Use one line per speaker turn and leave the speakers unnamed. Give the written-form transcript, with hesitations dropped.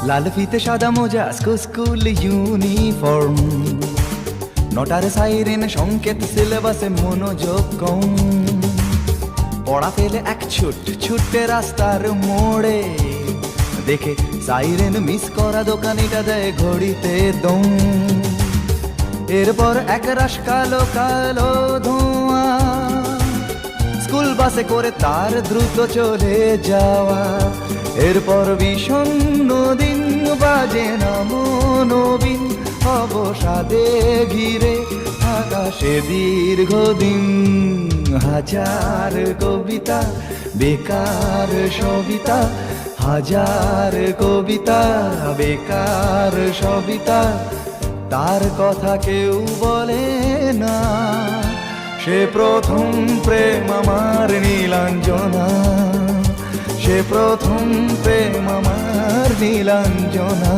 লাল ফিতে সাদা মোজা স্কুল ইউনিফর্ম, নটার সাইরেন সংকেত সিলেবাসে মনোযোগ কম। পড়া ফেলে এক ছুটে রাস্তার মোড়ে, দেখে সাইরেন মিস করা দোকানিটা দেয় ঘড়িতে দম। এরপর এক রাশ কালো কালো ধোঁয়া, স্কুল বাসে করে তার দ্রুত চলে যাওয়া। এরপর বিষণ্ণ দিন বাজে না মনোবিন, অবসাদে ঘিরে আকাশে দীর্ঘদিন। হাজার কবিতা বেকার সবিতা, হাজার কবিতা বেকার সবিতা, তার কথা কেউ বলে না। সে প্রথম প্রেম আমার নীলাঞ্জনা, সে প্রথম প্রেম আমার নীলাঞ্জনা।